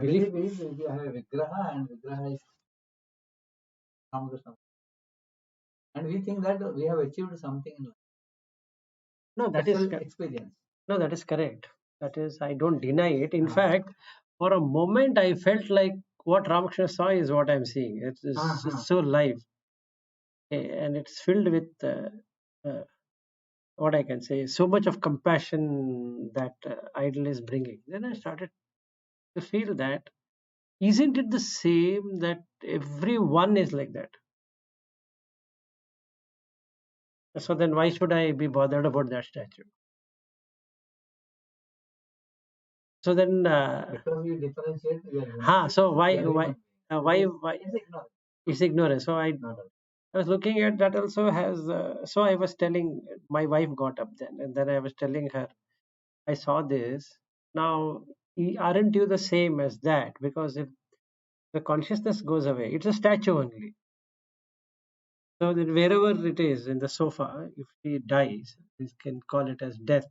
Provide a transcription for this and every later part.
Belief is if you have a Vigraha and Vigraha is from the something. And we think that we have achieved something in life. No, that is experience. No, that is correct. That is, I don't deny it. In fact, for a moment, I felt like what Ramakrishna saw is what I'm seeing. It's so live, and it's filled with uh, what I can say, so much of compassion that idol is bringing. Then I started to feel that, isn't it the same that everyone is like that? So then why should I be bothered about that statue? So then, because you differentiate. so why it's ignorance. So I was looking at that also has. So I was telling my wife got up then, and then I was telling her, I saw this. Now, aren't you the same as that? Because if the consciousness goes away, it's a statue only. So that wherever it is in the sofa, if he dies, we can call it as death.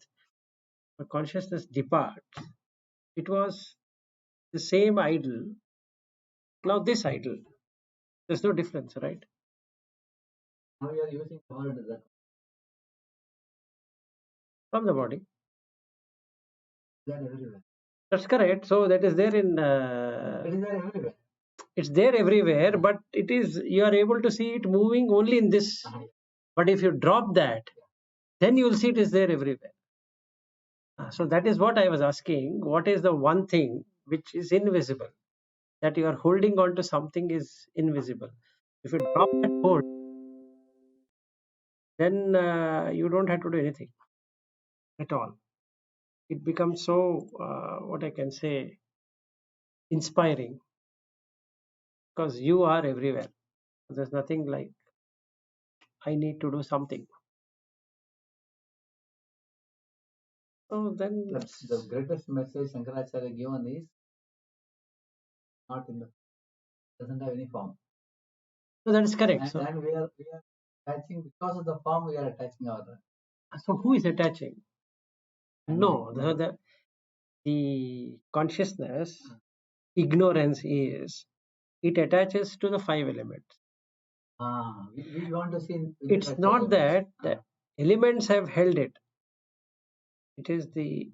The consciousness departs. It was the same idol. Now this idol, there's no difference, right? Now you are using the word that From the body. that everywhere. That's correct. So that is there in. It is there everywhere. It's there everywhere, but it is you are able to see it moving only in this. But if you drop that, then you will see it is there everywhere. So that is what I was asking. What is the one thing which is invisible? That you are holding on to something is invisible. If you drop that hold, then you don't have to do anything at all. It becomes so, what I can say, inspiring because you are everywhere. There's nothing like I need to do something. So then that's the greatest message Shankaracharya given is not in the doesn't have any form. So that is correct. And we are attaching because of the form we are attaching our. So who is attaching? No, the consciousness ignorance is it attaches to the five elements. We want to see. It's not that the elements have held it. It is the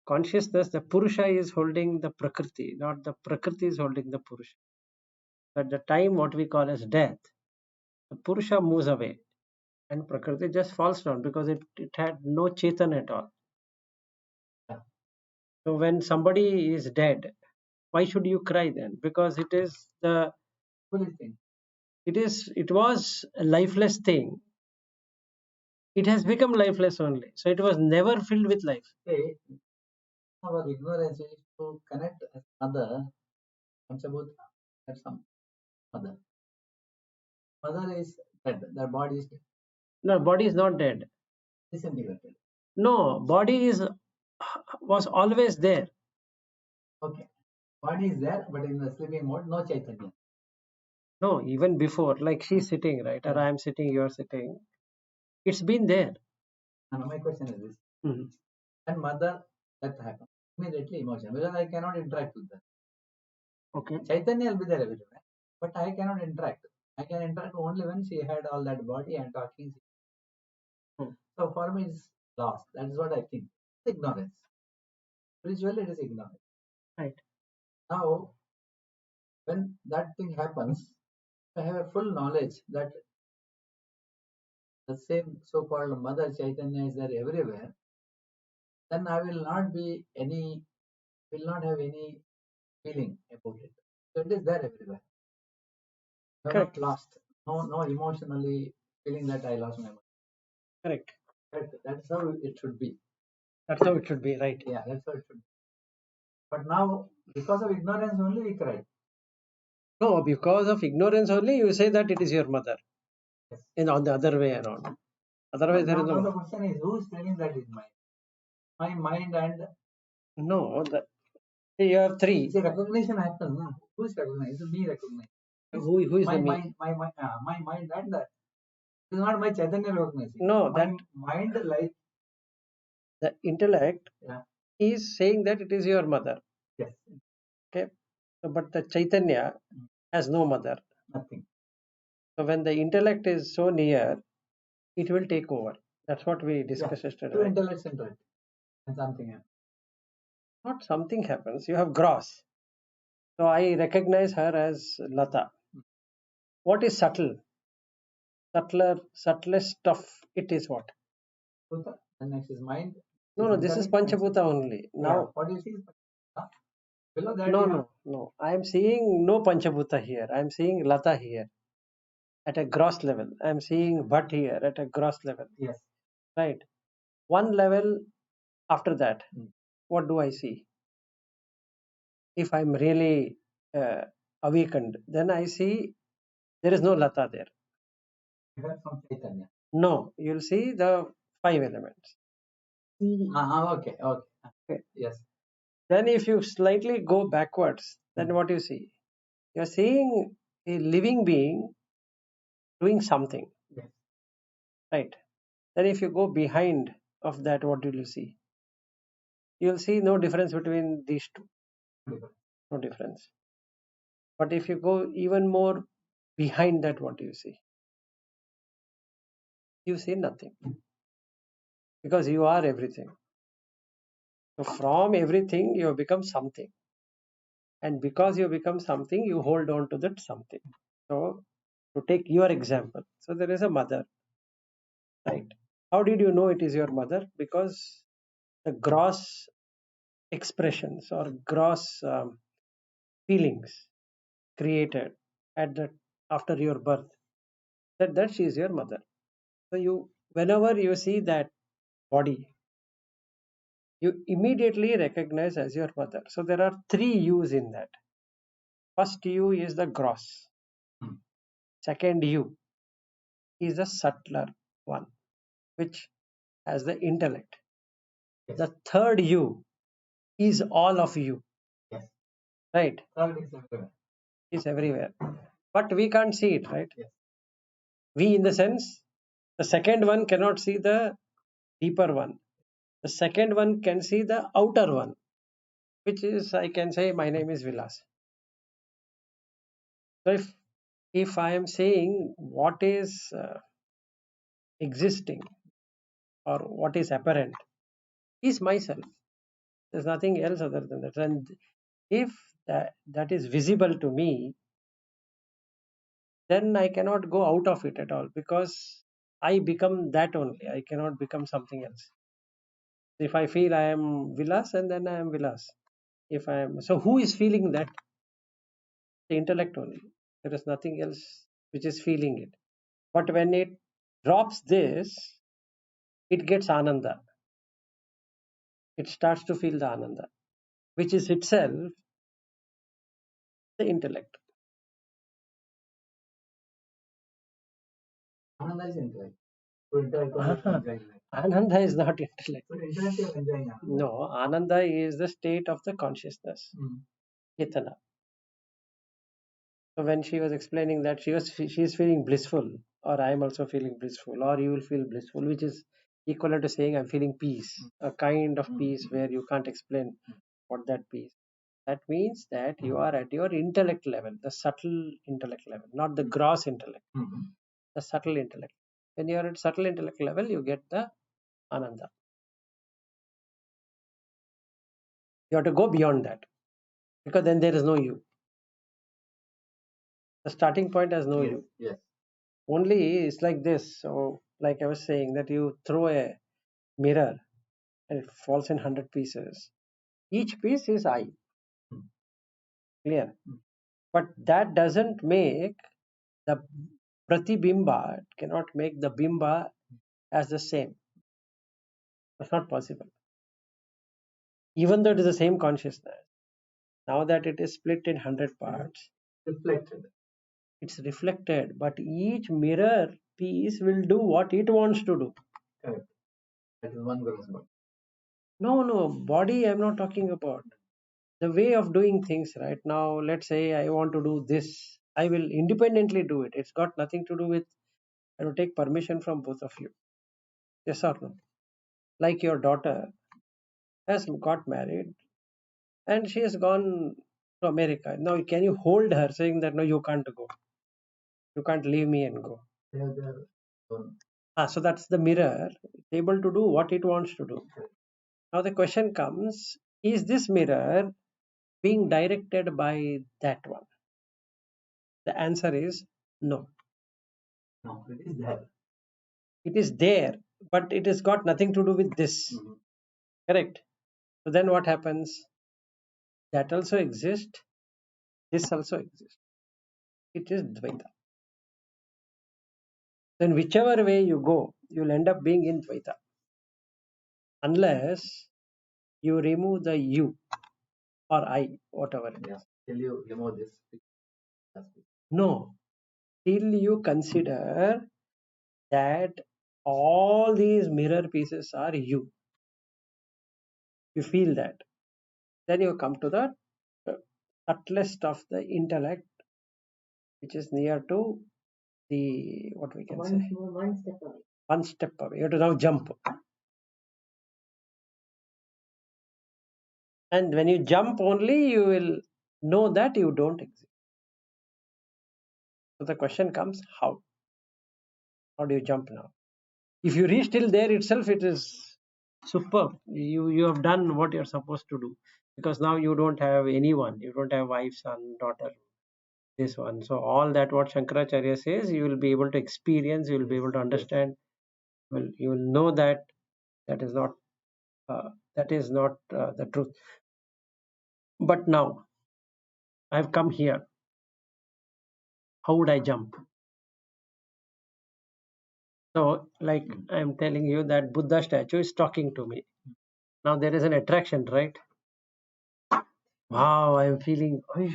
consciousness, the Purusha is holding the Prakriti, not the Prakriti is holding the Purusha. At the time, what we call as death, the Purusha moves away and Prakriti just falls down because it had no Chetan at all. So when somebody is dead, why should you cry then? Because it is the thing. It was a lifeless thing. It has become lifeless only. So it was never filled with life. Okay. Our ignorance is to connect as mother. Panchabhut as some mother. Mother is dead. Their body is dead. No, body is not dead. Disintegrated. No, body was always there. Okay. Body is there, but in the sleeping mode, no Chaitanya. No, even before, like she's sitting, right? Or I'm sitting, you're sitting. It's been there. And my question is this. And mother, that happens. Immediately emotion. Because I cannot interact with that. Okay. Chaitanya will be there everywhere. But I cannot interact. I can interact only when she had all that body and talking. So for me, it's lost. That is what I think. It's ignorance. Spiritually, it is ignorance. Right. Now, when that thing happens, I have a full knowledge that the same so-called Mother Chaitanya is there everywhere. Then I will not have any feeling about it. So it is there everywhere. I am not lost. No emotionally feeling that I lost my mind. Correct. That's how it should be. That's how it should be, right? Yeah, that's how it should be. But now, because of ignorance only, we cry. No, because of ignorance only, you say that it is your mother. Yes. And on the other way around. Otherwise, there is no. The question is, who is telling that is mine? My mind and. No, you have three. See, recognition happens. No? Who is recognized? It's me recognized. Who is my the me? My mind and that. It is not my Chaitanya recognizing. No, my mind like. The intellect is saying that it is your mother. Yes. Okay. So, but the Chaitanya Mm. has no mother. Nothing. So when the intellect is so near, it will take over. That's what we Yeah. discussed yesterday, Two right? intellects into it, and something else. Not something happens. You have gross. So I recognize her as Lata. Mm. What is subtle? Subtlest stuff. It is what? Bhuta. And next is mind. No, Is no. This is intellect. Next is Panchabhuta only. yeah. Now, What do you see? Is Bhuta. Below that no, you have no, no. I am seeing no Panchabhuta here. I am seeing Lata here at a gross level. I am seeing Bhatt here at a gross level. yes. Right. One level after that, Mm. what do I see? If I'm really awakened, then I see there is no Lata there. You have from Chaitanya. No, you'll see the five elements. Okay. Okay. Okay. Yes. Then if you slightly go backwards, then Mm. what you see? You're seeing a living being doing something, Yes. right? Then if you go behind of that, what will you see? You'll see no difference between these two, Different. no difference. But if you go even more behind that, what do you see? You see nothing because you are everything. So from everything, you have become something. And because you become something, you hold on to that something. So to take your example, so there is a mother, right? How did you know it is your mother? Because the gross expressions or gross feelings created at the after your birth, that she is your mother. So you, whenever you see that body, you immediately recognize as your mother. So there are three U's in that. First U is the gross. Mm. Second U is the subtler one, which has the intellect. Yes. The third you is all of you, Yes. right? Third is everywhere. Is everywhere. But we can't see it, right? Yes. We, in the sense, the second one cannot see the deeper one. The second one can see the outer one, which is, I can say, my name is Vilas. So if I am saying what is existing or what is apparent is myself, there's nothing else other than that. And if that is visible to me, then I cannot go out of it at all because I become that only. I cannot become something else. If I feel I am Vilas, and then I am Vilas. If I am so, who is feeling that? The intellect only. There is nothing else which is feeling it. But when it drops this, it gets ananda. It starts to feel the ananda, which is itself the intellect. Ananda is intellect. So intellect only is Ah, enjoying life. Ananda is not intellect. So intellect is enjoying Ananda. No, Ananda is the state of the consciousness. Mm. Chetana. So when she was explaining that she is feeling blissful, or I am also feeling blissful, or you will feel blissful, which is equivalent to saying I'm feeling peace, a kind of peace where you can't explain what that peace. That means that you are at your intellect level, the subtle intellect level, not the gross intellect, Mm. the subtle intellect. When you are at subtle intellect level, you get the ananda. You have to go beyond that because then there is no you. The starting point has no Yes. you. Yes. Only it's like this. So, like I was saying, that you throw a mirror and it falls in 100 pieces. Each piece is I, Mm. clear. Mm. But that doesn't make the pratibimba, it cannot make the bimba as the same. That's not possible. Even though it is the same consciousness, now that it is split in 100 parts, Reflected. it's reflected, but each mirror piece will do what it wants to do. Correct. That is one gross body. No, no, body I'm not talking about. The way of doing things right now, let's say I want to do this, I will independently do it. It's got nothing to do with, I will take permission from both of you. Yes or no? Like your daughter has got married and she has gone to America. Now, can you hold her saying that no, you can't go, you can't leave me and go? They have their own. So that's the mirror. It's able to do what it wants to do. Now the question comes: is this mirror being directed by that one? The answer is no. No, it is there. It is there, but it has got nothing to do with this. Mhm. Correct. So then what happens? That also exists. This also exists. It is Dvaita. Then whichever way you go, you'll end up being in Dvaita. Unless you remove the you or I, whatever it is. Yeah. Till you remove this. Aspect. No. Till you consider that all these mirror pieces are you. You feel that. Then you come to the subtlest of the intellect, which is near to the, what we can say, One step away. one step away. You have to now jump. And when you jump only, you will know that you don't exist. So the question comes, how? How do you jump now? If you reach till there itself, it is superb. You have done what you're supposed to do, because now you don't have anyone. You don't have wife, son, daughter, this one. So all that what Shankaracharya says, you will be able to experience, you will be able to understand. Well, you will know that that is not the truth. But now I've come here. How would I jump? So, like I'm telling you that Buddha statue is talking to me. Now there is an attraction, right? Wow, I'm feeling, oh,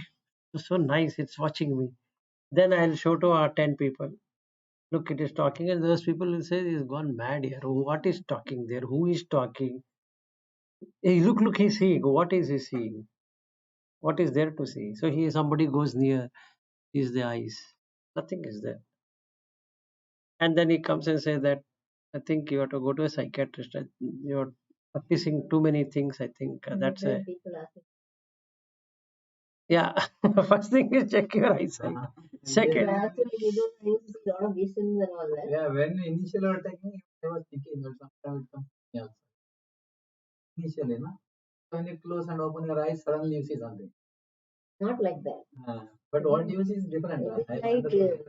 it's so nice. It's watching me. Then I'll show to our 10 people. Look, it is talking, and those people will say, he's gone mad here. What is talking there? Who is talking? Hey, look, he's seeing. What is he seeing? What is there to see? So somebody goes near, is the eyes. Nothing is there. And then he comes and says that, I think you have to go to a psychiatrist. You're practicing too many things. I think that's a, People asking. yeah. First thing is check your eyesight. Second, Actually, we do use a lot of visions and all that. Yeah, when initially I was taking, I was thinking that sometimes it comes to me also. Initially, no? When you close and open your eyes, suddenly you see something. Not like that. But what you see is different. It's I like understood.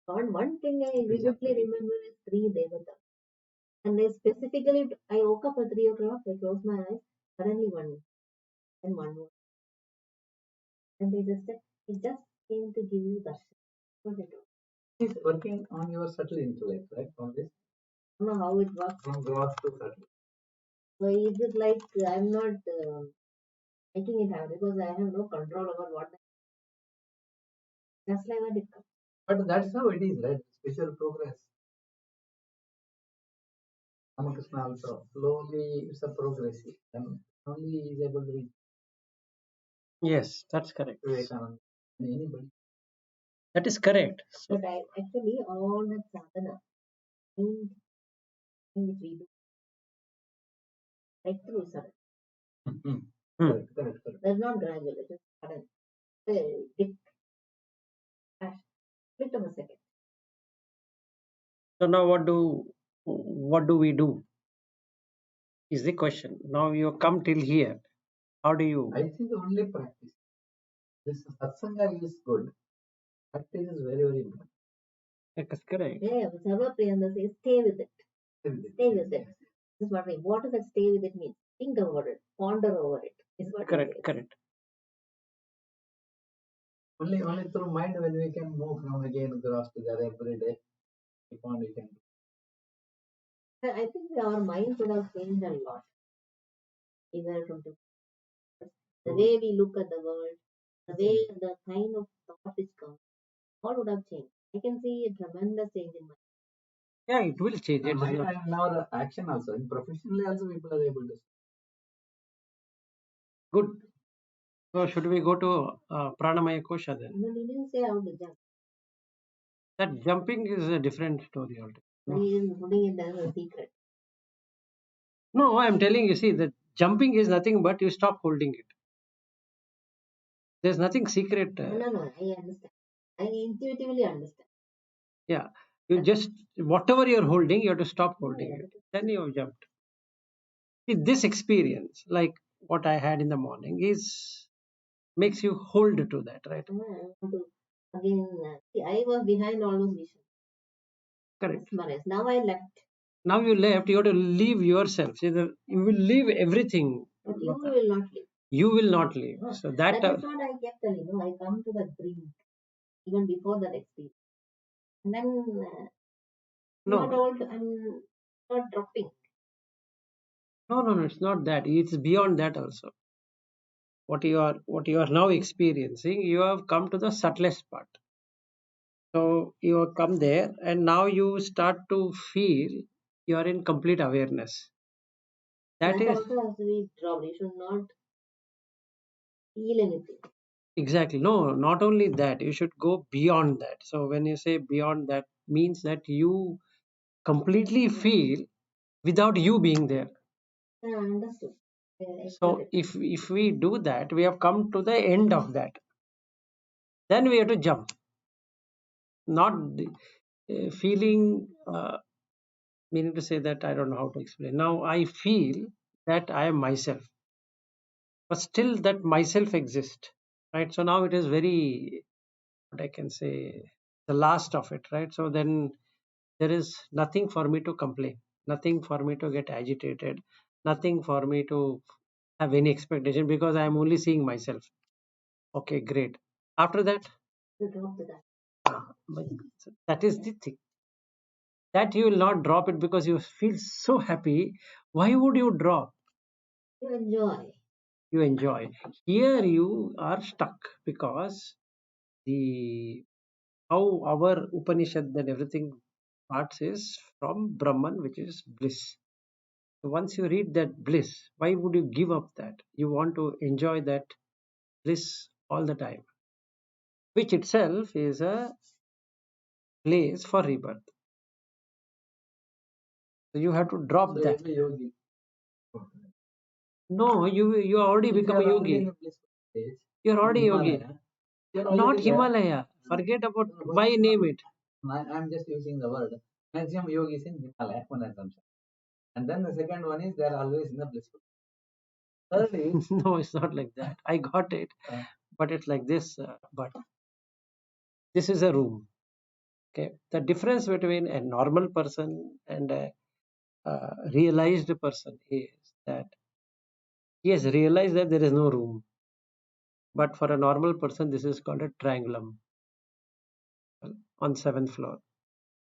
one thing I vividly remember is three Devata. And they specifically, I woke up at 3 o'clock, I closed my eyes, suddenly one and one more. And they just said, it just came to give you darshan. What it was. It's working on your subtle intellect, right? From this, I don't know how it works. from gross to subtle. So is it like I'm not making it happen because I have no control over what. Just like that it comes. But that's how it is, right? Spiritual progress. Ramakrishna also slowly it's a progressive. And only he is able to reach yes, that's correct. Vivekananda. Anybody. That is correct. So, But actually all that sadhana in which we do right through sudden. Correct. That's not gradual, it is sudden. It flash, split of a second. so now what do we do? Is the question. Now you come till here. How do you? I think only practice. This satsanga is good. Practice is very, very important. That is correct. Yeah, Sarva Priyanda says stay with it. Stay with it. This is what I mean. What does that stay with it mean? Think about it. Ponder over it. Is what Correct. Only through mind when we can move from again gross to the other every day. If only we can. I think our minds would have changed a lot. Even from the way we look at the world, the way the kind of thought which comes, all would have changed. I can see a tremendous change in my. Yeah, it will change. It is Mind not and now action also. In professionally also people are able to. good. So should we go to Pranamaya Kosha then? No, he didn't say how to jump. That jumping is a different story altogether. No, He is putting it as a secret. no, I'm telling you, see, that jumping is nothing but you stop holding it. There's nothing secret. No, I understand. I intuitively understand. Yeah, you And just whatever you're holding, you have to stop yeah, holding yeah, it. Then you have jumped. See, this experience, like what I had in the morning, is makes you hold to that, right? I want to again. See, I was behind all those visions, Correct. mesmerized. Now I left, Now you left, you have to leave yourself. See, you will leave everything, but you Loka. will not leave. You will not leave. So that, That is what I kept telling you. I come to the brink even before that experience, and then not no, all. I'm not dropping. no, it's not that. It's beyond that also. What you are now experiencing, you have come to the subtlest part. So you have come there, and now you start to feel you are in complete awareness. That That is also has to be dropped. You should not feel anything. exactly no. Not only that, you should go beyond that. So when you say beyond that, means that you completely feel without you being there. Yeah, understood. I got So it. if we do that, we have come to the end of that. Then we have to jump, not feeling. Meaning to say that I don't know how to explain. Now I feel that I am myself, but still that myself exists, right? So now it is very, what I can say, the last of it, right? So then there is nothing for me to complain, nothing for me to get agitated, nothing for me to have any expectation because I am only seeing myself. Okay, great. After that, You drop to that. but that is the thing that you will not drop it because you feel so happy. Why would you drop? You enjoy. You enjoy. Here you are stuck because the how our Upanishad and everything parts is from Brahman, which is bliss. So once you read that bliss, why would you give up that? You want to enjoy that bliss all the time, which itself is a place for rebirth. So you have to drop So that. every yogi. No, you already If you become a are already in yogi. the blissful stage You're in already yogi. Himalaya, you are Not already there. Himalaya. Forget about No, why name it. I'm just using the word. Maximum yogis in Himalaya, one assumption. And then the second one is they are always in the blissful. Thirdly, No, it's not like that. I got it, uh, but it's like this. But this is a room. Okay, the difference between a normal person and a realized person is that he has realized that there is no room. But for a normal person, this is called a triangulum on seventh floor.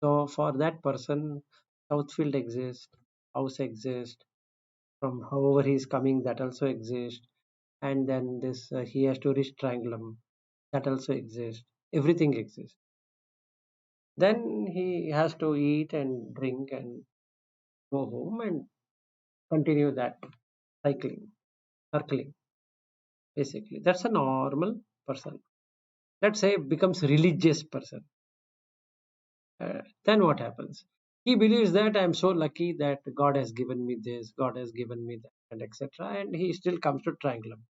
So for that person, Southfield exists, house exists. From however he is coming, that also exists. And then this he has to reach triangulum, that also exists. Everything exists. Then he has to eat and drink and go home and continue that cycling, circling. Basically, that's a normal person. Let's say becomes religious person. Then what happens? He believes that I'm so lucky that God has given me this, God has given me that, and etc. And he still comes to triangulum.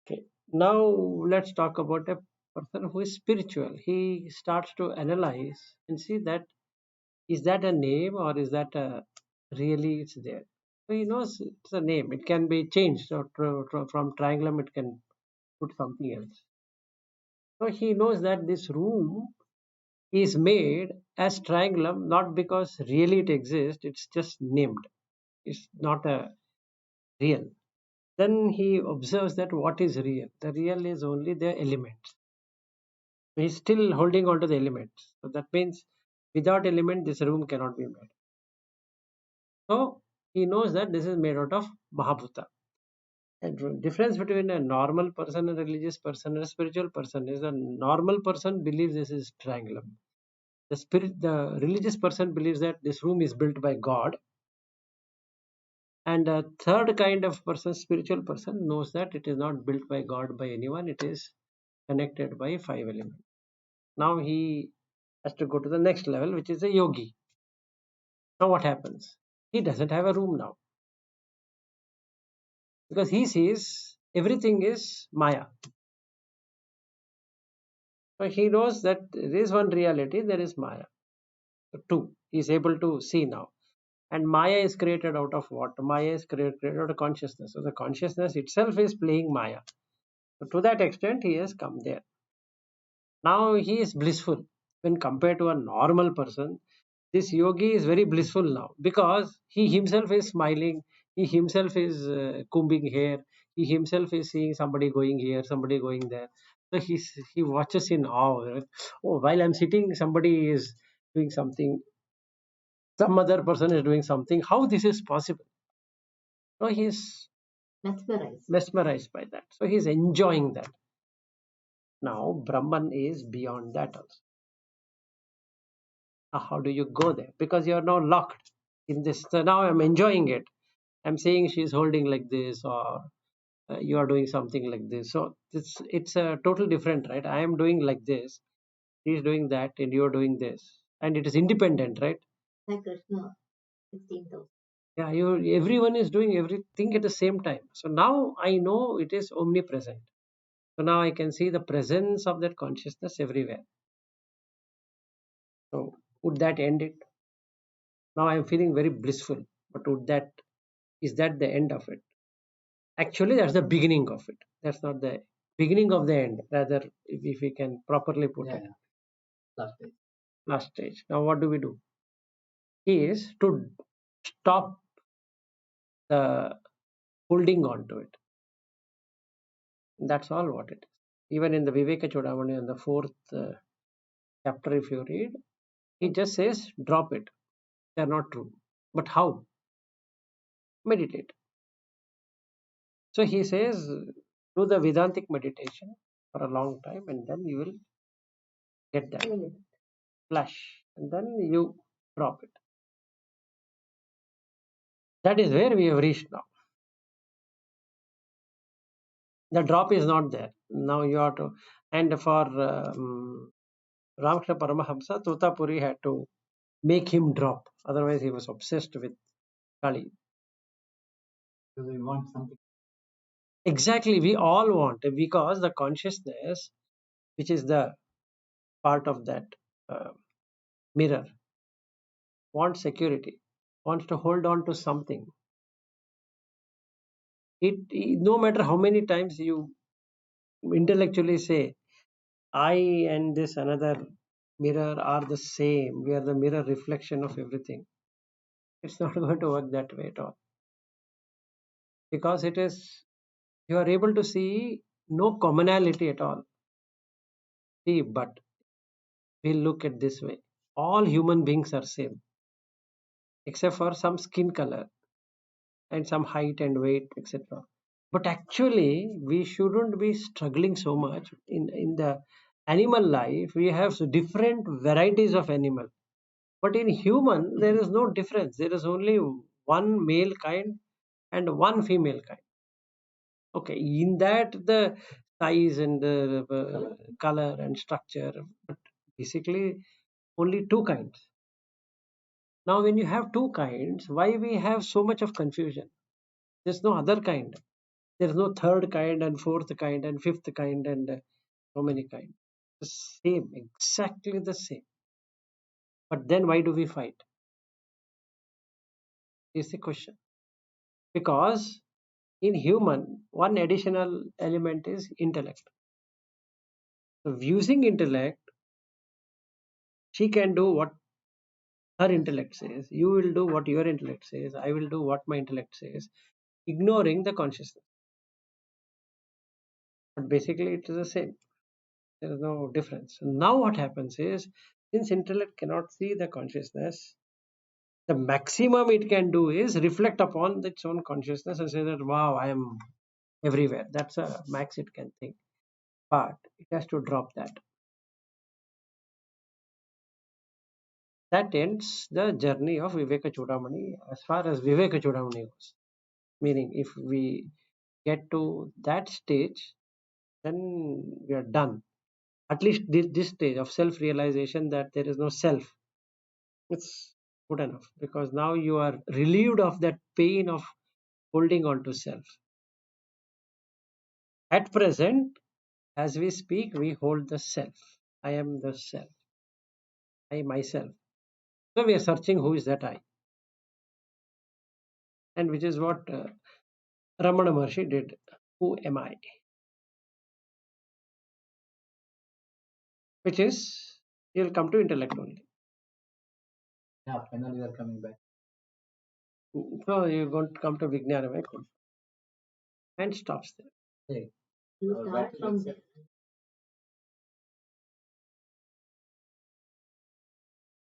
Okay. Now let's talk about a person who is spiritual. He starts to analyze and see that is that a name or is that a really it's there. So he knows it's a name. It can be changed. So from triangulum, it can put something else. So he knows that this room is made as triangulum not because really it exists. It's just named. It's not a real. Then he observes that what is real. The real is only the elements. He's still holding on to the elements. So that means without element, this room cannot be made. So he knows that this is made out of Mahabhuta. And the difference between a normal person, a religious person, and a spiritual person is a normal person believes this is triangulum. The religious person believes that this room is built by God. And a third kind of person, spiritual person, knows that it is not built by God by anyone. It is connected by five elements. Now he has to go to the next level, which is a yogi. Now what happens? He doesn't have a room now because he sees everything is Maya. So he knows that there is one reality, there is Maya. So two, he is able to see now. And Maya is created out of what? Maya is created out of consciousness. So the consciousness itself is playing Maya. So to that extent, he has come there. Now he is blissful. When compared to a normal person, this yogi is very blissful now because he himself is smiling, he himself is combing hair, he himself is seeing somebody going here, somebody going there. So he watches in awe. Right? Oh, while I'm sitting, somebody is doing something, some other person is doing something. How this is possible? So he's Mesmerized. mesmerized by that. So he's enjoying that. Now Brahman is beyond that also. How do you go there? Because you are now locked in this. So now I'm enjoying it. I'm saying she's holding like this, or you are doing something like this. So it's a total different, right? I am doing like this, he's doing that, and you're doing this, and it is independent, right? Like Krishna, 16,000. Yeah, everyone is doing everything at the same time. So now I know it is omnipresent. So now I can see the presence of that consciousness everywhere. So would that end it? Now I am feeling very blissful, but would that is that the end of it? Actually, that's the beginning of it. That's not the beginning of the end. Rather, if we can properly put Yeah, it, yeah. Last day. last stage. Now, what do we do? Is to stop the holding on to it. That's all what it is. Even in the Vivekachudamani in the fourth chapter, if you read, he just says, drop it. They are not true. But how? Meditate. So he says, do the Vedantic meditation for a long time, and then you will get that flash, and then you drop it. That is where we have reached now. The drop is not there. Now you have to, and for Ramakrishna Paramahamsa, Totapuri had to make him drop. Otherwise, he was obsessed with Kali. Because we want something. Exactly, we all want, because the consciousness, which is the part of that uh, mirror, wants security, wants to hold on to something. No matter how many times you intellectually say, I and this another mirror are the same, we are the mirror reflection of everything, it's not going to work that way at all, because it is, you are able to see no commonality at all. See, but we'll look at this way, all human beings are same except for some skin color and some height and weight, etc. But actually we shouldn't be struggling so much. In the animal life we have different varieties of animal, but in human there is no difference. There is only one male kind and one female kind. Okay, in that the size and the color and structure, but basically only two kinds. Now when you have two kinds, why we have so much of confusion? There's no other kind. There's no third kind and fourth kind and fifth kind and so many kinds. The same, exactly the same. But then why do we fight? Is the question. Because in human, one additional element is intellect. So using intellect, she can do what her intellect says. You will do what your intellect says. I will do what my intellect says, ignoring the consciousness. But basically, it is the same. There is no difference. Now, what happens is, since intellect cannot see the consciousness, the maximum it can do is reflect upon its own consciousness and say that, wow, I am everywhere. That's a max it can think. But it has to drop that. That ends the journey of Vivekachudamani as far as Vivekachudamani goes. Meaning, if we get to that stage, then we are done. At least this stage of self-realization that there is no self, it's good enough, because now you are relieved of that pain of holding on to self. At present, as we speak, we hold the self. I am the self. I myself. So we are searching who is that I, and which is what Ramana Maharshi did. Who am I? Which is you'll come to intellect only. Yeah, finally we are coming back. So you're going to come to Vijnanamaya Kosha and stops there. Hey, You our start battle from is there.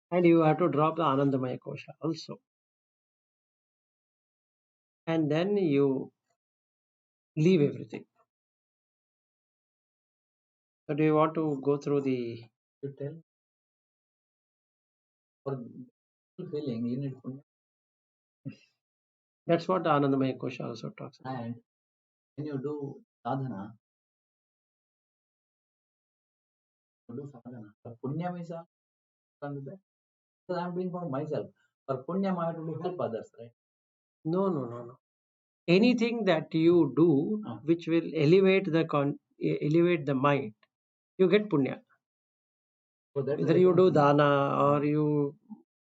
And you have to drop the Anandamaya Kosha also. And then you leave everything. So do you want to go through the... to tell for feeling you need punya. That's what the Anandamaya Kosha also talks about. And when you do sadhana, for punyam is also that. Because I'm doing for myself. For punyam, I have to help others, right? No. Anything that you do which will elevate the mind, you get punya. So that's Whether you do dana or you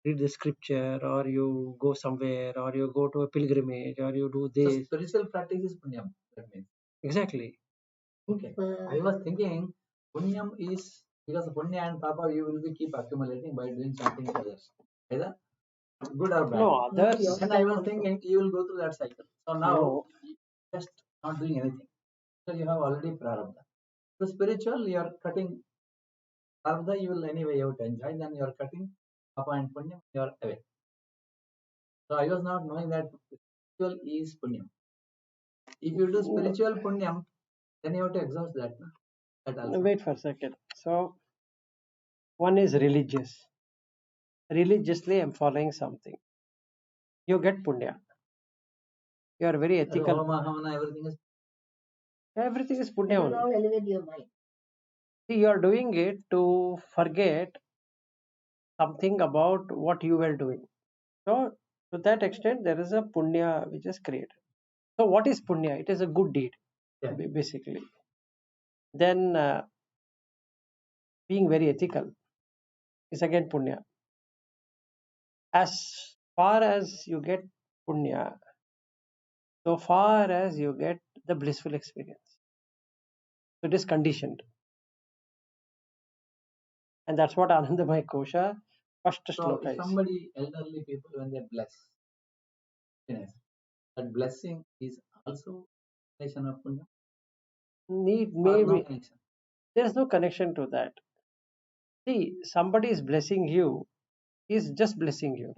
read the scripture or you go somewhere or you go to a pilgrimage or you do so this. spiritual practice is punyam. That means. Exactly. Okay. I was thinking punyam is because punya and papa you will be keep accumulating by doing something to others. Either good or bad. No, others. And I was thinking you will go through that cycle. So now No. just not doing anything. So you have already prarabdha. So spiritual, you are cutting prarabdha, you will anyway you have to enjoy. Then you are cutting papa and punyam, you are away. So I was not knowing that spiritual is punyam. If you do spiritual punyam, then you have to exhaust that. No? That also. Wait for a second. So one is religious. Religiously, I'm following something. You get punya. You are very ethical. Homa, Havana, everything is. Everything is It punya will only. all elevate your mind. See, you are doing it to forget something about what you were doing. So, to that extent, there is a punya which is created. So, what is punya? It is a good deed, Yeah. basically. Then, being very ethical is again punya. As far as you get punya, so far as you get the blissful experience. So, it is conditioned. And that's what Anandamaya Kosha first So shloka if is. somebody, elderly people, when they bless, yes, that blessing is also connection of punya. Need Or no maybe connection. there's no connection to that. See, somebody is blessing you, he's just blessing you.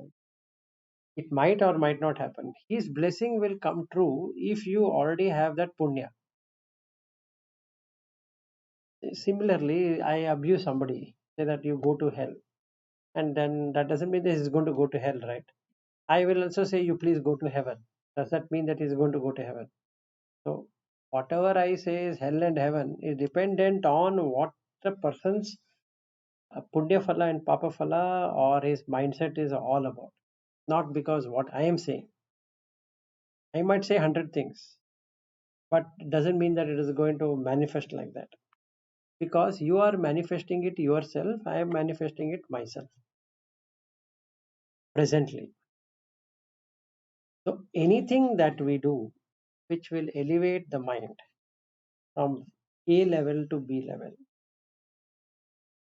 It might or might not happen. His blessing will come true if you already have that punya. Similarly, I abuse somebody, say that you go to hell, and then that doesn't mean that he's going to go to hell, right? I will also say you please go to heaven. Does that mean that he's going to go to heaven? So whatever I say is hell and heaven is dependent on what the person's punya phala and papa phala or his mindset is all about. Not because what I am saying. I might say 100 things, but it doesn't mean that it is going to manifest like that. Because you are manifesting it yourself, I am manifesting it myself presently. So anything that we do which will elevate the mind from A level to B level,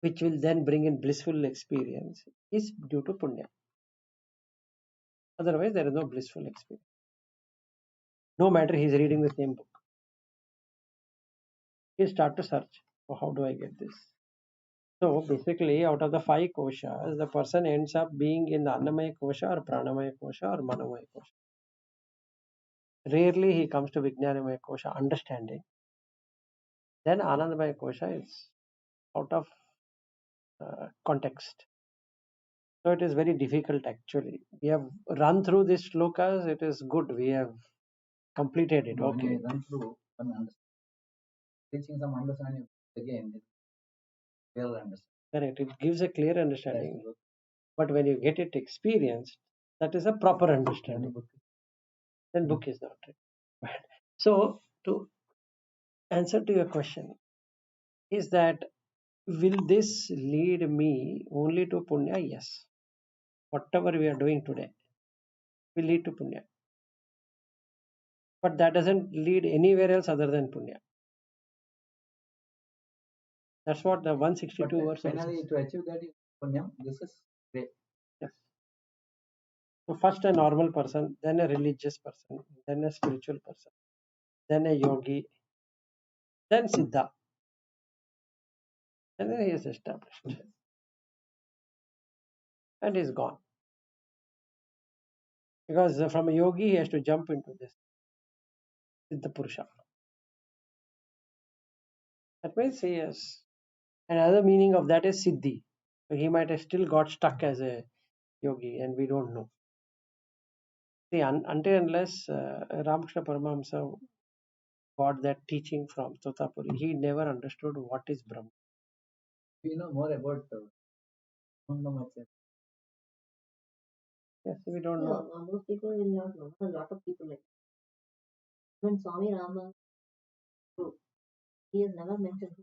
which will then bring in blissful experience, is due to punya. Otherwise, there is no blissful experience. No matter he is reading the same book, he start to search. Oh, how do I get this? So basically, out of the 5 koshas, the person ends up being in the Annamaya kosha or Pranamaya kosha or Manomaya kosha. Rarely he comes to Vijnanamaya kosha, understanding. Then Anandamaya kosha is out of context. So it is very difficult actually. We have run through these shlokas, it is good. We have completed it. When Okay. I run through reaching some understanding again, it's real understanding. Correct. It gives a clear Yes, understanding. But when you get it experienced, that is a proper understanding. Then book is not required. So to answer to your question is that will this lead me only to punya? Yes. Whatever we are doing today will lead to punya. But that doesn't lead anywhere else other than punya. That's what the But 162 verse also finally, says. to achieve that punyam, this is great. Yes. So first a normal person, then a religious person, then a spiritual person, then a yogi, then siddha, and then he is established and he's gone. Because from a yogi he has to jump into this siddha purusha. That means he has another meaning of that is siddhi. So he might have still got stuck as a yogi and we don't know. See, until unless Ramakrishna Paramahamsa got that teaching from Totapuri, he never understood what is Brahma. We know more about Shankaracharya. Yes, we don't know. Most people will not know. A lot of people like when Swami Rama, he has never mentioned.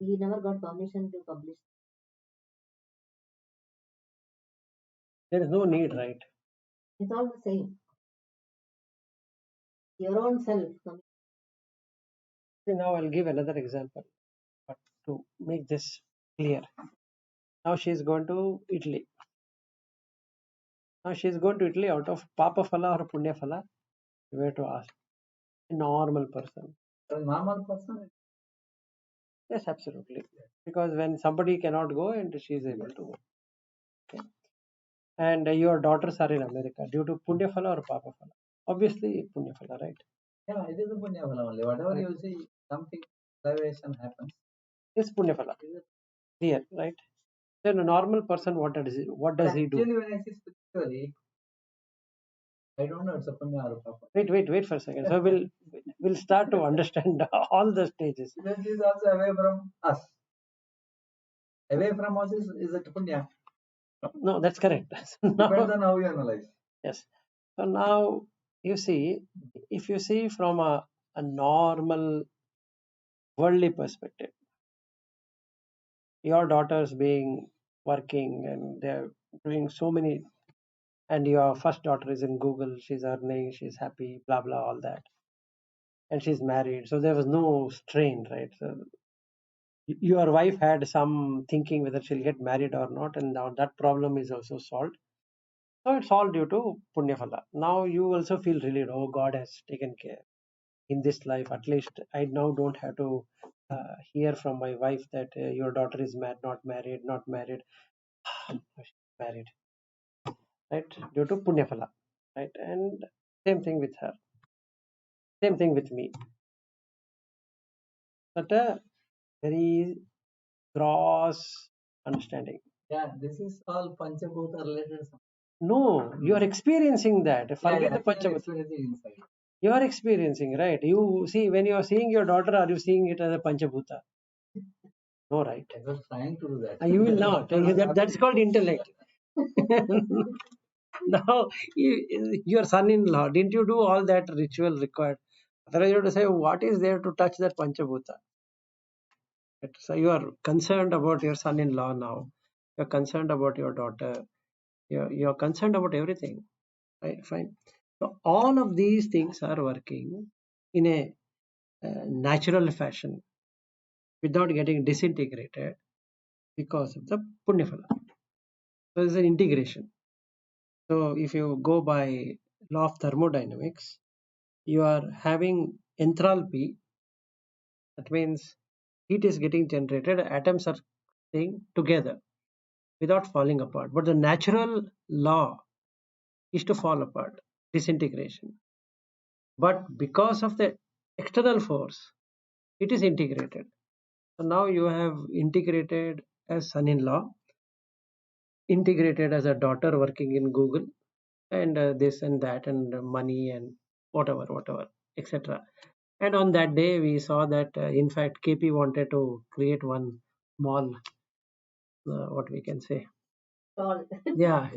He never got permission to publish. There is no need, right? It's all the same. Your own self. See, now I'll give another example, but to make this clear. Now she is going to Italy. Now she is going to Italy out of Papa Phala or Punya Phala. You have to ask. A normal person. A normal person, Yes, absolutely. Because when somebody cannot go and she is able to go. Okay. And your daughters are in America due to Punya Phala or Papa Phala. Obviously Punya Phala, right? yeah, it is a punya phala only. Whatever Right. you see, something elevation happens. It's Punya Phala. Clear, right? Then a normal person, what does he do? Actually, when I see spiritually, I don't know it's a punya or a papa. Wait for a second. So we'll start to understand all the stages. Because he is also away from us. Away from us is it punya? No, that's correct. So Depends now, on how you analyze. yes. So now you see, if you see from a normal worldly perspective, your daughters being working and they're doing so many, and your first daughter is in Google, she's earning, she's happy, blah blah, all that, and she's married, so there was no strain, right? So your wife had some thinking whether she'll get married or not, and now that problem is also solved. So it's all due to Punya Phala. Now you also feel relieved. Oh, God has taken care in this life. At least I now don't have to hear from my wife that your daughter is not married, not married. She's married, right? Due to Punya Phala, right? And same thing with her. Same thing with me. But a very gross understanding. Yeah, this is all Panchabhuta related. No, you are experiencing that. Forget the Panchabhuta. Experiencing inside. You are experiencing, right? You see, when you are seeing your daughter, are you seeing it as a Panchabhuta? No, right? I was trying to do that. You will not. That's called intellect. Now, your son-in-law, didn't you do all that ritual required? Otherwise, you have to say, what is there to touch that Panchabhuta? So you are concerned about your son-in-law now. You're concerned about your daughter. You're concerned about everything. Right? Fine. So all of these things are working in a natural fashion without getting disintegrated because of the punya phala. So there's an integration. So if you go by law of thermodynamics, you are having enthalpy. That means heat is getting generated, atoms are staying together without falling apart. But the natural law is to fall apart, disintegration. But because of the external force, it is integrated. So now you have integrated as son-in-law, integrated as a daughter working in Google, and this and that, and money and whatever, etc. And on that day, we saw that in fact KP wanted to create one small, what we can say, All. yeah,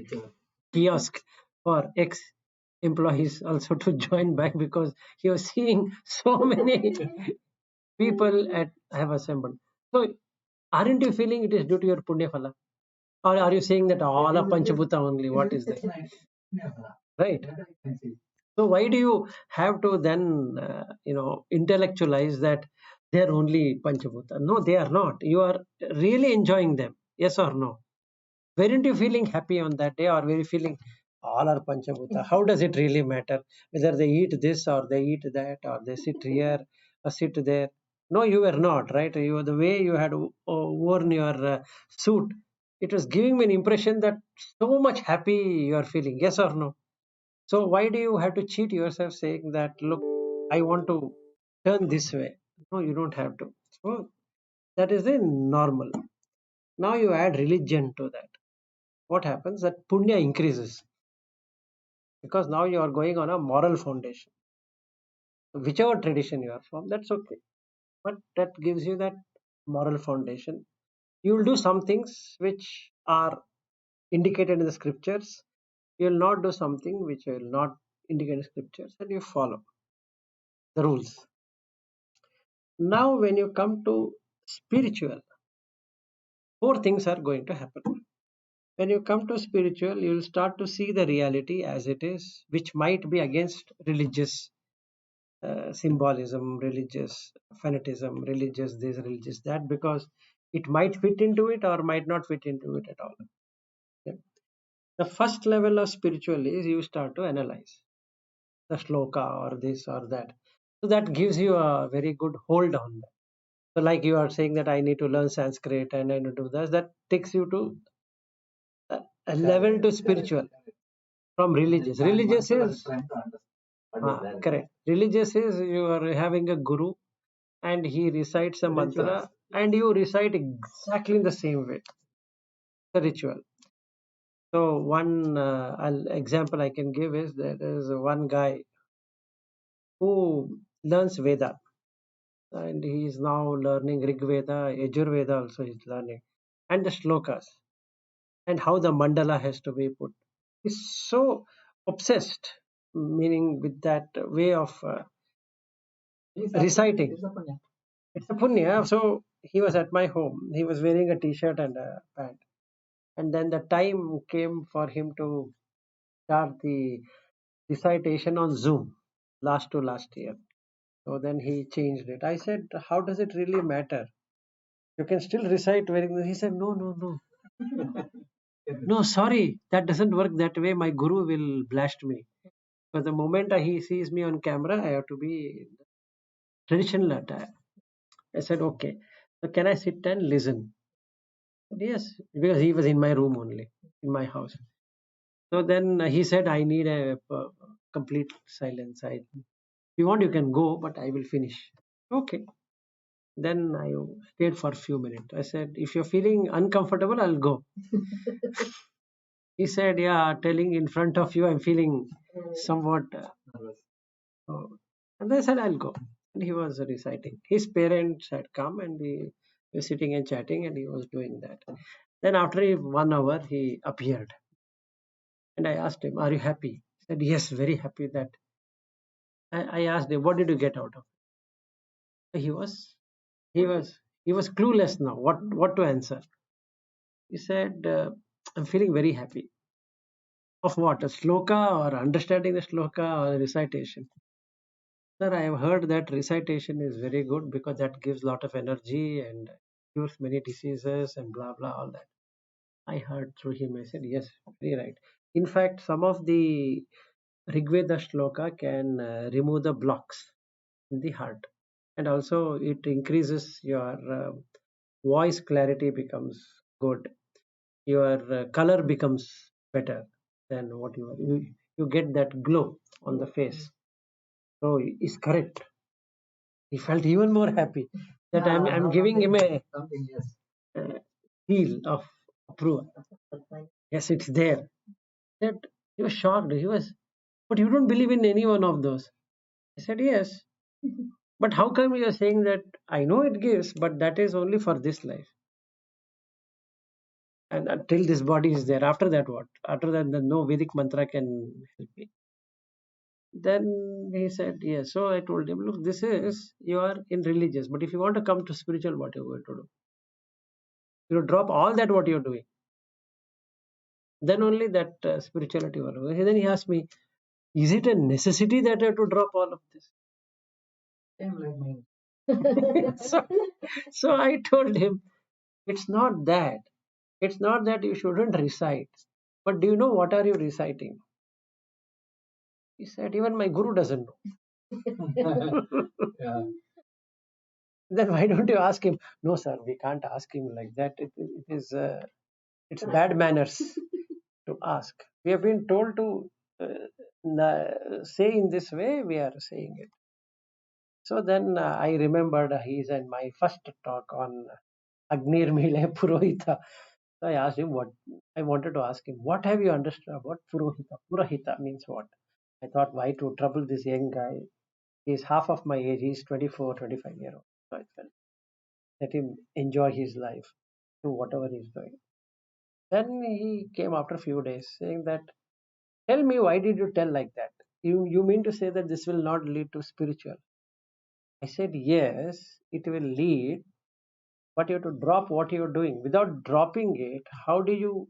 kiosk for X. employees also to join back because he was seeing so many people at have assembled. So aren't you feeling it is due to your punya phala? Or are you saying that all are Panchabhuta only? What is that? Right. So why do you have to then, intellectualize that they are only Panchabhuta? No, they are not. You are really enjoying them. Yes or no? Weren't you feeling happy on that day, or were you feeling all are Panchabhuta? How does it really matter whether they eat this or they eat that or they sit here or sit there? No, you were not, right? You were the way you had worn your suit. It was giving me an impression that so much happy you are feeling. Yes or no? So why do you have to cheat yourself saying that, look, I want to turn this way? No, you don't have to. So that is the normal. Now you add religion to that. What happens? That punya increases because now you are going on a moral foundation. Whichever tradition you are from, that's okay. But that gives you that moral foundation. You will do some things which are indicated in the scriptures. You will not do something which will not indicate in the scriptures, and you follow the rules. Now, when you come to spiritual, four things are going to happen. When you come to spiritual, you will start to see the reality as it is, which might be against religious symbolism, religious fanatism, religious this, religious that, because it might fit into it or might not fit into it at all. Okay. The first level of spiritual is you start to analyze the shloka or this or that. So that gives you a very good hold on that. So, like you are saying that I need to learn Sanskrit and I need to do this, that takes you to a level to spiritual from religious. Religious is correct. Religious is you are having a guru and he recites a mantra and you recite exactly in the same way. The ritual. So one example I can give is there is one guy who learns Veda and he is now learning Rig Veda, Yajur Veda also he is learning, and the shlokas and how the mandala has to be put. He's so obsessed, meaning with that way of reciting. It's a punya. So he was at my home. He was wearing a t-shirt and a pant. And then the time came for him to start the recitation on Zoom last to last year. So then he changed it. I said, how does it really matter? You can still recite wearing. He said, no, no, no. No, sorry, that doesn't work that way. My guru will blast me. Because the moment he sees me on camera, I have to be traditional attire. I said, okay. So can I sit and listen? Yes, because he was in my room only, in my house. So then he said, I need a complete silence. If you want, you can go, but I will finish. Okay. Then I stayed for a few minutes. I said, if you're feeling uncomfortable, I'll go. He said, yeah, telling in front of you, I'm feeling somewhat. And I said, I'll go. And he was reciting. His parents had come and we were sitting and chatting, and he was doing that. Then after 1 hour, he appeared. And I asked him, are you happy? He said, yes, very happy that. I asked him, what did you get out of it? He was clueless now. What to answer? He said, I'm feeling very happy. Of what? A sloka or understanding the sloka or recitation? Sir, I have heard that recitation is very good because that gives lot of energy and cures many diseases and blah blah all that. I heard through him. I said, yes, very right. In fact, some of the Rigveda shloka can remove the blocks in the heart, and also it increases your voice clarity becomes good. Your color becomes better than what you are. You get that glow on the face. So it's correct. He felt even more happy that I'm giving him a seal of approval. Yes, it's there. That he was shocked. He was, but you don't believe in any one of those. I said, yes. But how come you are saying that? I know it gives, but that is only for this life. And until this body is there, after that, what? After that, the no Vedic mantra can help me. Then he said, yes. So I told him, look, this is, you are in religious, but if you want to come to spiritual, what you're going to do? You drop all that what you're doing. Then only that spirituality will work. And then he asked me, is it a necessity that I have to drop all of this? Same like me. so, so I told him, it's not that. It's not that you shouldn't recite. But do you know what are you reciting? He said, even my guru doesn't know. Yeah. Then why don't you ask him? No, sir, we can't ask him like that. It is it's bad manners to ask. We have been told to say in this way. We are saying it. So then I remembered he's in my first talk on Agnir Mile Purohita. So I asked him what I wanted to ask him. What have you understood about Purohita? Purohita means what? I thought, why to trouble this young guy? He's half of my age. He's 24, 25 years old. So I felt, let him enjoy his life, do whatever he's doing. Then he came after a few days saying that, tell me, why did you tell like that? You mean to say that this will not lead to spiritual? I said, yes, it will lead, but you have to drop what you're doing. Without dropping it, how do you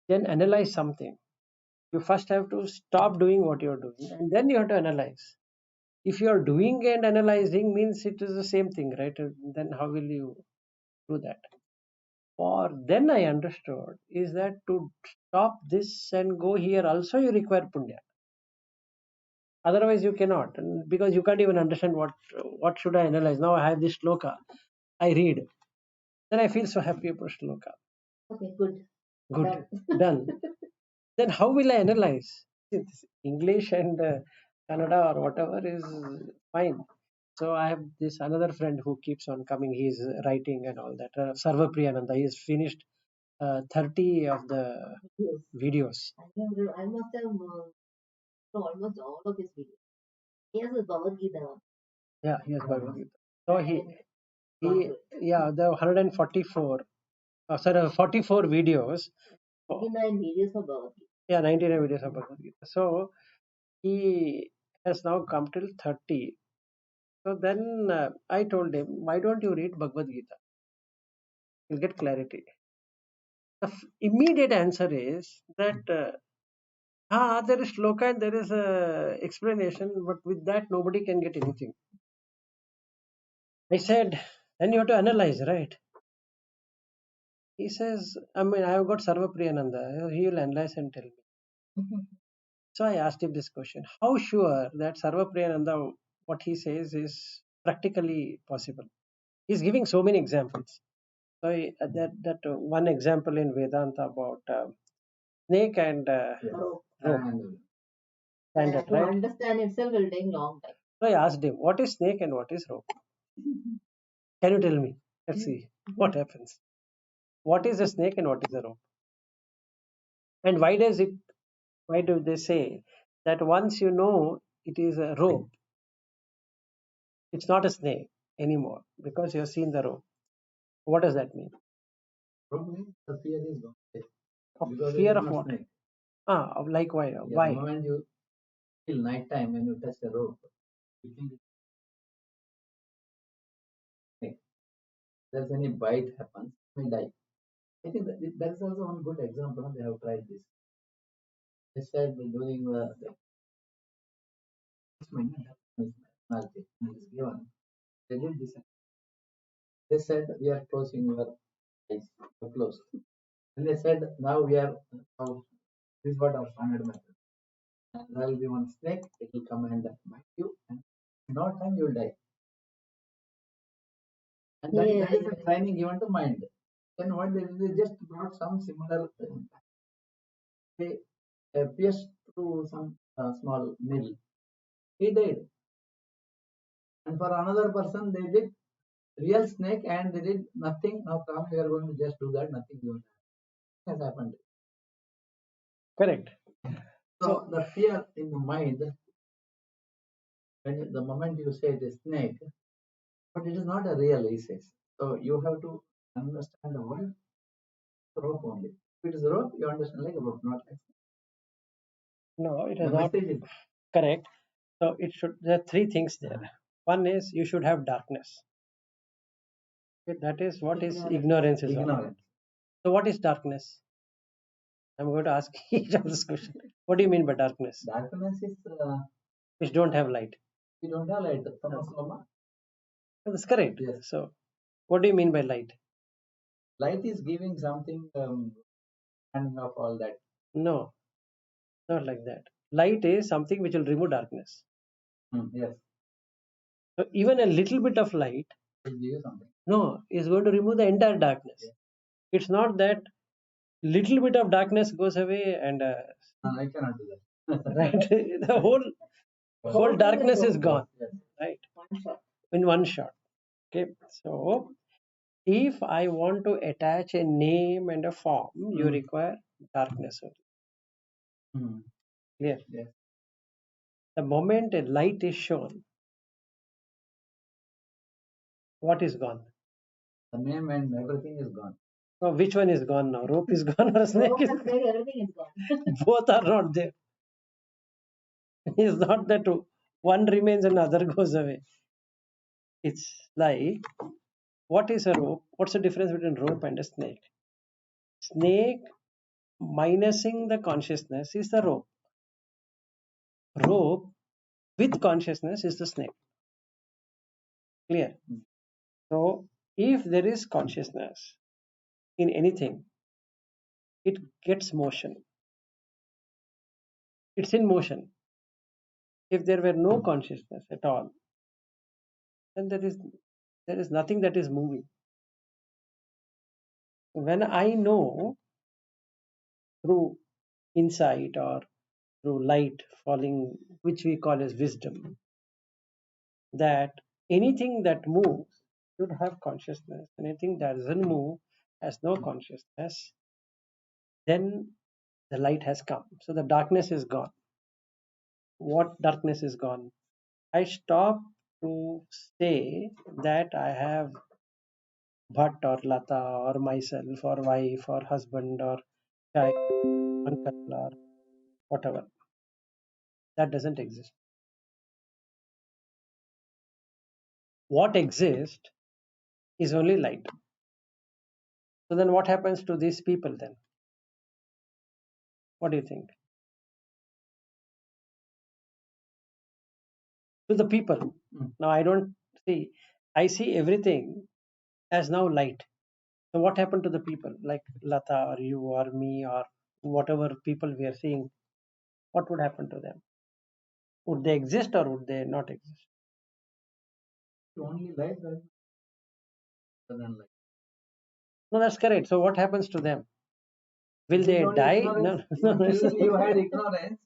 then analyze something? You first have to stop doing what you're doing and then you have to analyze. If you're doing and analyzing means it is the same thing, right? Then how will you do that? Or then I understood is that to stop this and go here also you require punya. Otherwise you cannot, and because you can't even understand what should I analyze. Now I have this shloka, I read, then I feel so happy about shloka. Okay, good. Good, Done. done. Then how will I analyze? It's English and Kannada or whatever is fine. So I have this another friend who keeps on coming. He's writing and all that. Sarva Priyananda. He's finished 30 of the Yes. videos. I must have know almost all of his videos. He has a Bhagavad Gita. Yeah, he has Bhagavad Gita. So And he yeah, the 144, sorry, 44 videos. 99 videos of Bhagavad Gita. Yeah, 99 videos of Bhagavad Gita. So he has now come till 30. So then I told him, why don't you read Bhagavad Gita? You'll get clarity. The immediate answer is that there is shloka and there is a explanation, but with that nobody can get anything. I said, then you have to analyze, right? He says, I mean, I have got Sarva Priyananda. He will analyze and tell me. So I asked him this question: how sure that Sarva Priyananda, what he says, is practically possible? He's giving so many examples. So one example in Vedanta about snake and Yes. Rope. rope, And standard, To right? understand itself will take long time. So I asked him, what is snake and what is rope? Can you tell me? Let's see what happens. What is a snake and what is a rope? And why do they say that once you know it is a rope, it's not a snake anymore because you have seen the rope? What does that mean? rope means the fear is gone. Of Because it fear is of not what? snake. Of like why? Yeah, the Why? moment you feel night time when you touch the rope, you think it's snake. If there's any bite happens, you will die. I think that is also one good example. They have tried this. They said during the punishment penalty is given. They did this. They said we are closing your eyes. You closed. And they said now we are now this is what our standard method. And there will be one snake. It will come and bite you, and in no time you will die. And that is a training given to mind. Then what they just brought some similar they pierced through some small needle. He died. And for another person, they did real snake and they did nothing. Now come, we are going to just do that. Nothing has happened. Correct. So the fear in the mind, when the moment you say it is snake, but it is not a real, he says. So you have to understand the word rope only. If it is rope, you understand like a rope, not like snake. No, it is The not message is correct. So it should. There are three things there. One is you should have darkness. Okay, that is what is ignorance is all about. Ignorance. So what is darkness? I'm going to ask each of this question. What do you mean by darkness? Darkness is Which don't have light. we don't have light. Tamasoma. That's correct. Yes. So what do you mean by light? Light is giving something handing of all that. No, not like that. Light is something which will remove darkness. Yes. So even a little bit of light, It will give you something. no, is going to remove the entire darkness. Yeah. It's not that little bit of darkness goes away and I cannot do that. right, the whole darkness is gone. Yes. Right, One shot. in one shot. Okay, so if I want to attach a name and a form, you require darkness only. Hmm. Clear? Yes. The moment a light is shown, what is gone? The name and everything is gone. So which one is gone now? Rope is gone or snake Rope is and snake, everything is gone. both are not there. It's not that one remains and other goes away. It's like, what is a rope? What's the difference between rope and a snake? Snake minusing the consciousness is the rope. Rope with consciousness is the snake. Clear? So if there is consciousness in anything, it gets motion. It's in motion. If there were no consciousness at all, then there is nothing that is moving. When I know through insight or through light falling, which we call as wisdom, that anything that moves should have consciousness, anything that doesn't move has no consciousness, then the light has come. So the darkness is gone. What darkness is gone? I stop to say that I have Bhatt or Lata or myself or wife or husband or child, uncle or whatever. That doesn't exist. What exists is only light. So then what happens to these people then? What do you think? To the people. Now I don't see, I see everything as now light. So what happened to the people like Lata or you or me or whatever people we are seeing? What would happen to them? Would they exist or would they not exist? Only light rather than light. No, that's correct. So what happens to them? Will It is they only die? ignorance. No, Until you had ignorance,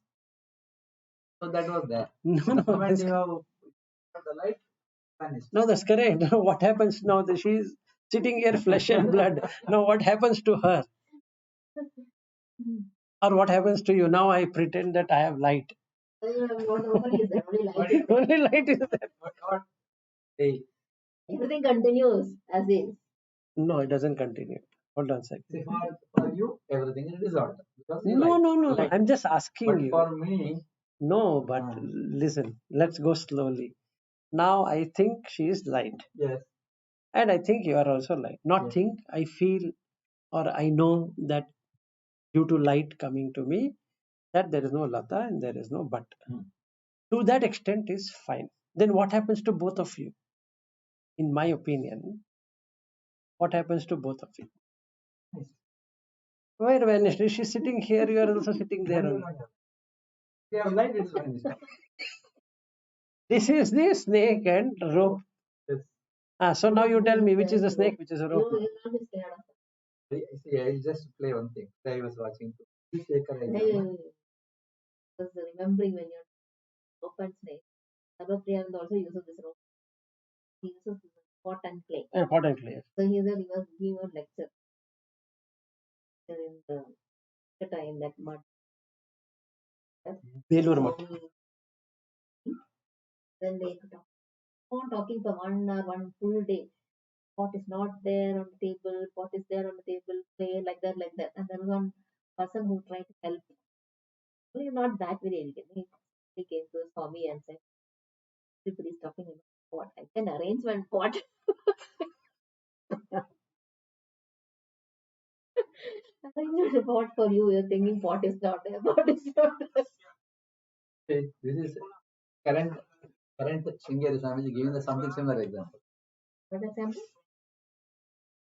so that was there. no, The no, moment that's, you have the light, vanished. no, that's correct. What happens now? She's sitting here, flesh and blood. Now, what happens to her? Or what happens to you? Now I pretend that I have light. Nobody is there, only light is there. Only light is there. What? Hey, Everything continues as is. No, it doesn't continue. Hold on a second. see, for you, everything is dissolved because you No, light. no, no, no. Light. I'm just asking But you. for me, No, but listen, let's go slowly. Now I think she is light. yes, And I think you are also light. Not yes. think, I feel or I know that due to light coming to me, that there is no Lata and there is no But. To that extent is fine. Then what happens to both of you? In my opinion, what happens to both of you? Nice. Where vanished? She's sitting here, you are also sitting there. Then you don't have. If you have light, it's vanished. This is the snake and rope. Yes. So now you tell me which is the snake, which is a rope. You will not be scared of See, I'll just play one thing. I was watching. it. I was remembering when you're rope and snake. Sarvapriyanand also uses this rope. He uses pot and clay. Importantly, So he was giving a lecture in the time that mud. Belur So Math. then they talk on talking for 1 hour, one full day. Pot is not there on the table, pot is there on the table, play like that, like that. And there was one person who tried to help. Well, he's not that very educated. He came to Swami and said, everybody's talking about pot. I can arrange one pot. Arrange one pot for you. You're thinking pot is not there. Pot is not there. This is current Sringeri Swamiji giving the something similar example. What example?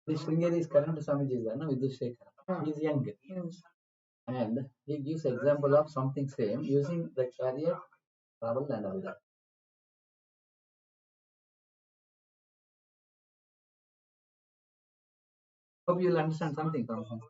This Sringeri is current Swamiji is there, no? Vidhu Shekhar. He is young. And he gives example of something same using the chariot, travel and all that. Hope you will understand something from him.